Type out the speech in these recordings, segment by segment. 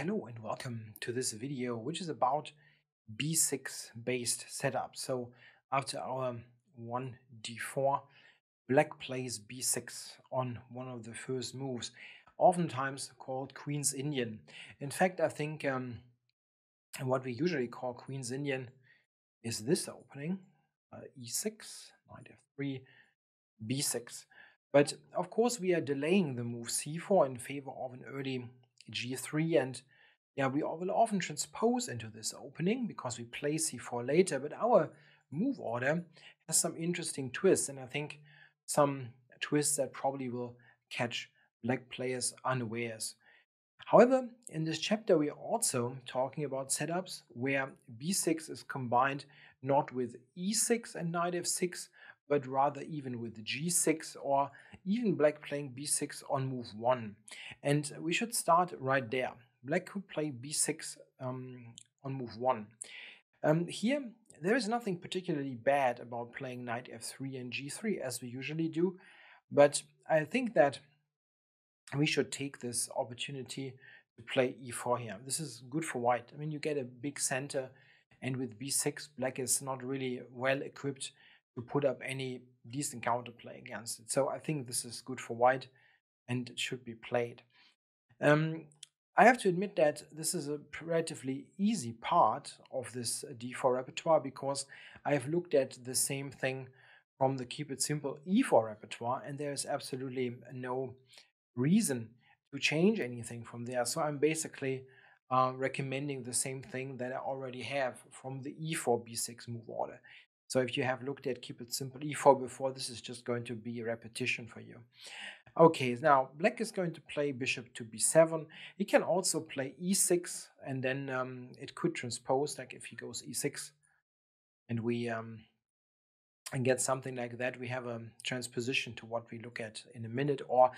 Hello and welcome to this video, which is about b6 based setup. So after our 1d4, black plays b6 on one of the first moves, oftentimes called Queen's Indian. In fact, I think what we usually call Queen's Indian is this opening, e6, knight f3, b6. But of course, we are delaying the move c4 in favor of an early g3, and yeah, we will often transpose into this opening because we play c4 later, but our move order has some interesting twists, and I think some twists that probably will catch black players unawares. However, in this chapter, we are also talking about setups where b6 is combined not with e6 and knight f6, but rather even with g6 or even black playing b6 on move 1. And we should start right there. Black could play b6 on move 1. Here, there is nothing particularly bad about playing knight f3 and g3 as we usually do, but I think that we should take this opportunity to play e4 here. This is good for white. I mean, you get a big center, and with b6, black is not really well equipped to put up any decent counterplay against it. So I think this is good for white, and it should be played. I have to admit that this is a relatively easy part of this d4 repertoire because I have looked at the same thing from the Keep It Simple e4 repertoire, and there is absolutely no reason to change anything from there. So I'm basically recommending the same thing that I already have from the e4 b6 move order. So if you have looked at Keep It Simple e4 before, this is just going to be a repetition for you. Okay, now black is going to play bishop to b7. He can also play e6, and then it could transpose, like if he goes e6, and we and get something like that, we have a transposition to what we look at in a minute. Or,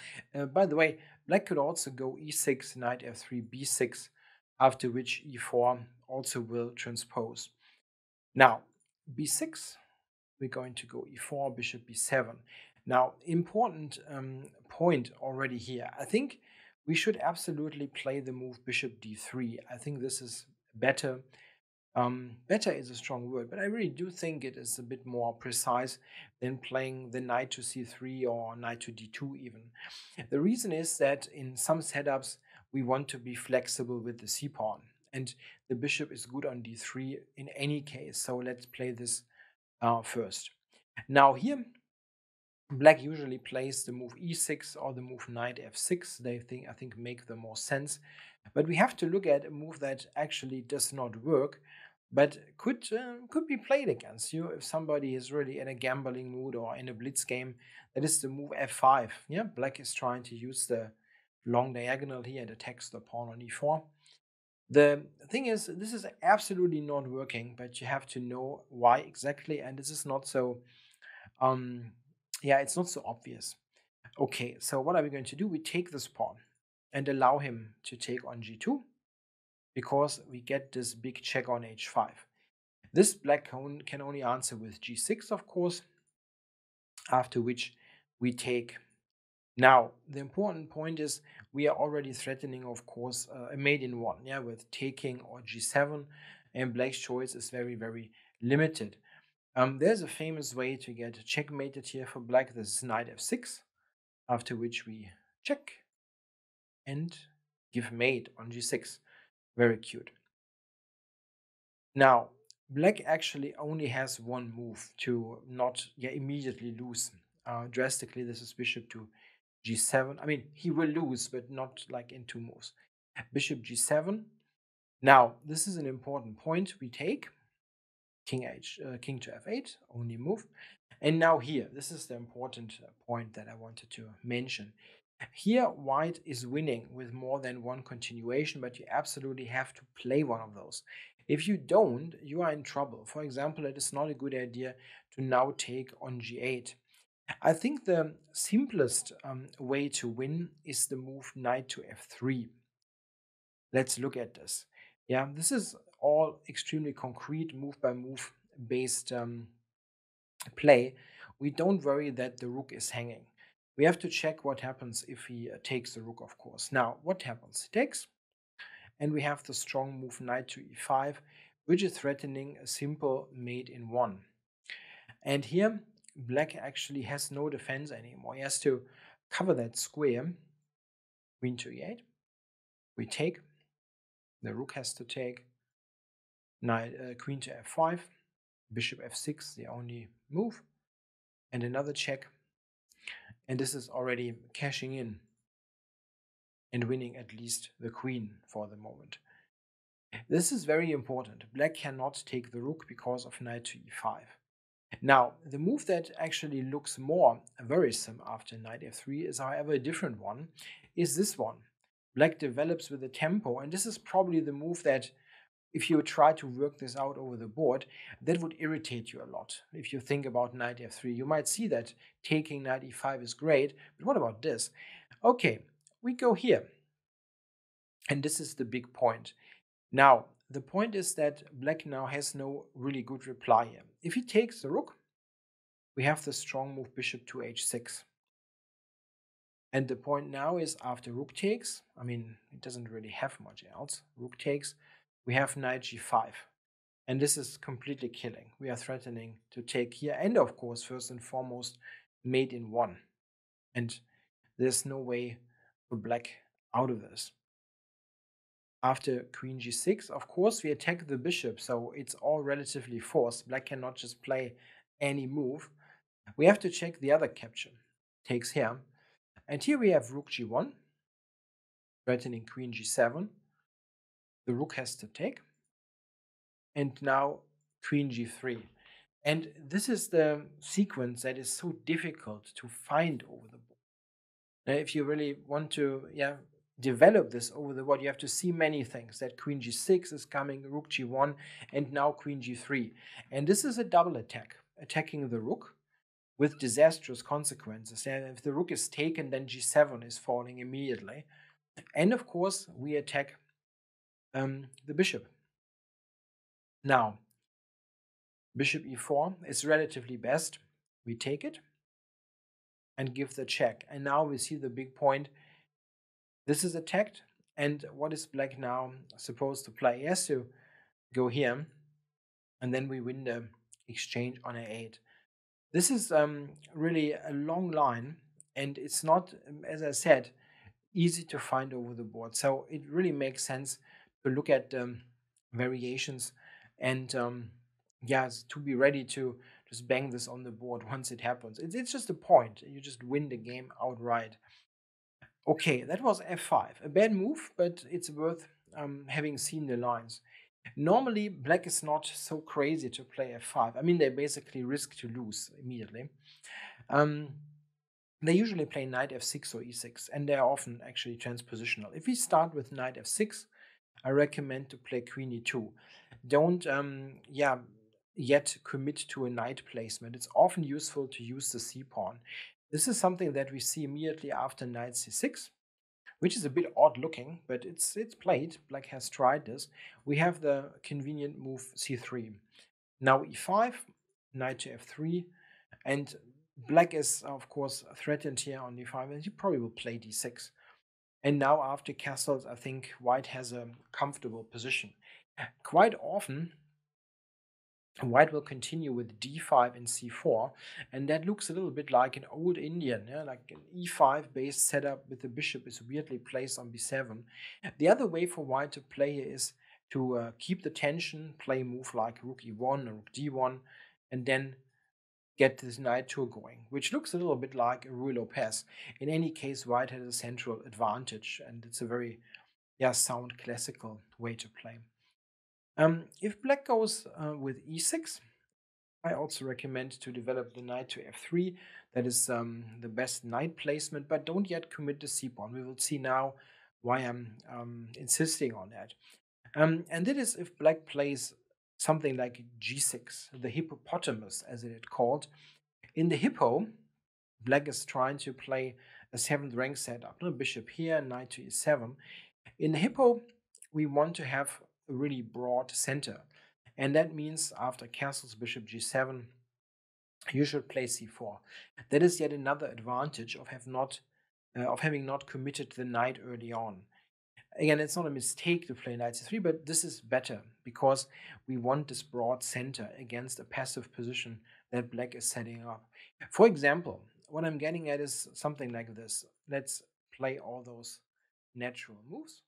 by the way, black could also go e6, knight f3, b6, after which e4 also will transpose. Now, b6, we're going to go e4, bishop b7. Now, important point already here. I think we should absolutely play the move bishop d3. I think this is better. Better is a strong word, but I really do think it is a bit more precise than playing the knight to c3 or knight to d2 even. The reason is that in some setups, we want to be flexible with the c-pawn, and the bishop is good on d3 in any case, so let's play this first. Now here, black usually plays the move e6 or the move knight f6. I think make the more sense. But we have to look at a move that actually does not work, but could be played against you if somebody is really in a gambling mood or in a blitz game. That is the move f5. Yeah, black is trying to use the long diagonal here and attacks the pawn on e4. The thing is, this is absolutely not working, but you have to know why exactly, and this is not so yeah, it's not so obvious. Okay, so what are we going to do? We take this pawn and allow him to take on g2 because we get this big check on h5. This black can only answer with g6, of course, after which we take. Now, the important point is we are already threatening, of course, a mate in one, yeah, with taking or g7, and black's choice is very, very limited. There's a famous way to get checkmated here for black. This is knight f6, after which we check and give mate on g6. Very cute. Now, black actually only has one move to not immediately lose drastically. This is bishop to g7. I mean, he will lose, but not like in two moves. Bishop g7. Now, this is an important point. We take king to f8, only move. And now here, this is the important point that I wanted to mention. Here, white is winning with more than one continuation, but you absolutely have to play one of those. If you don't, you are in trouble. For example, it is not a good idea to now take on g8. I think the simplest way to win is the move knight to f3. Let's look at this. Yeah, this is all extremely concrete, move by move based play. We don't worry that the rook is hanging. We have to check what happens if he takes the rook, of course. Now, what happens? He takes, and we have the strong move knight to e5, which is threatening a simple mate in one. And here, black actually has no defense anymore. He has to cover that square. Queen to e8. We take. The rook has to take. Queen to f5. Bishop f6, the only move. And another check. And this is already cashing in and winning at least the queen for the moment. This is very important. Black cannot take the rook because of knight to e5. Now, the move that actually looks more worrisome after knight f3 is, however, a different one, is this one. Black develops with the tempo, and this is probably the move that, if you try to work this out over the board, that would irritate you a lot. If you think about knight f3, you might see that taking knight e5 is great, but what about this? Okay, we go here. And this is the big point. Now, the point is that black now has no really good reply here. If he takes the rook, we have the strong move bishop to h6. And the point now is, after rook takes, I mean, it doesn't really have much else. Rook takes, we have knight g5. And this is completely killing. We are threatening to take here. And of course, first and foremost, mate in one. And there's no way for black out of this. After queen g6, of course, we attack the bishop, so it's all relatively forced. Black cannot just play any move. We have to check the other capture. Takes here. And here we have rook g1, threatening queen g7. The rook has to take. And now queen g3. And this is the sequence that is so difficult to find over the board. Now, if you really want to develop this over the board, you have to see many things. That queen g6 is coming, rook g1, and now queen g3. And this is a double attack, attacking the rook with disastrous consequences. And if the rook is taken, then g7 is falling immediately. And of course, we attack the bishop. Now, bishop e4 is relatively best. We take it and give the check. And now we see the big point. This is attacked. And what is black now supposed to play? He has to go here. And then we win the exchange on a8. This is really a long line. And it's not, as I said, easy to find over the board. So it really makes sense to look at variations and to be ready to just bang this on the board once it happens. It's just a point. You just win the game outright. Okay, that was f5. A bad move, but it's worth having seen the lines. Normally, black is not so crazy to play f5. I mean, they basically risk to lose immediately. They usually play knight f6 or e6, and they are often actually transpositional. If we start with knight f6, I recommend to play queen e2. Don't yet commit to a knight placement. It's often useful to use the c-pawn. This is something that we see immediately after knight c6, which is a bit odd looking, but it's played. Black has tried this. We have the convenient move c3. Now e5, knight to f3, and black is, of course, threatened here on d5, and he probably will play d6. And now after castles, I think white has a comfortable position. Quite often, white will continue with d5 and c4, and that looks a little bit like an old Indian, like an e5-based setup with the bishop is weirdly placed on b7. The other way for white to play is to keep the tension, play a move like rook e1 or rook d1, and then get this knight tour going, which looks a little bit like a Ruy Lopez. In any case, white has a central advantage, and it's a very sound classical way to play. If black goes with e6, I also recommend to develop the knight to f3. That is the best knight placement, but don't yet commit the c-pawn. We will see now why I'm insisting on that. And that is if black plays something like g6, the hippopotamus, as it is called. In the hippo, black is trying to play a 7th rank setup. Bishop here, knight to e7. In the hippo, we want to have a really broad center. And that means after castles, bishop g7, you should play c4. That is yet another advantage of having not committed the knight early on. Again, it's not a mistake to play knight c3, but this is better because we want this broad center against a passive position that black is setting up. For example, what I'm getting at is something like this. Let's play all those natural moves.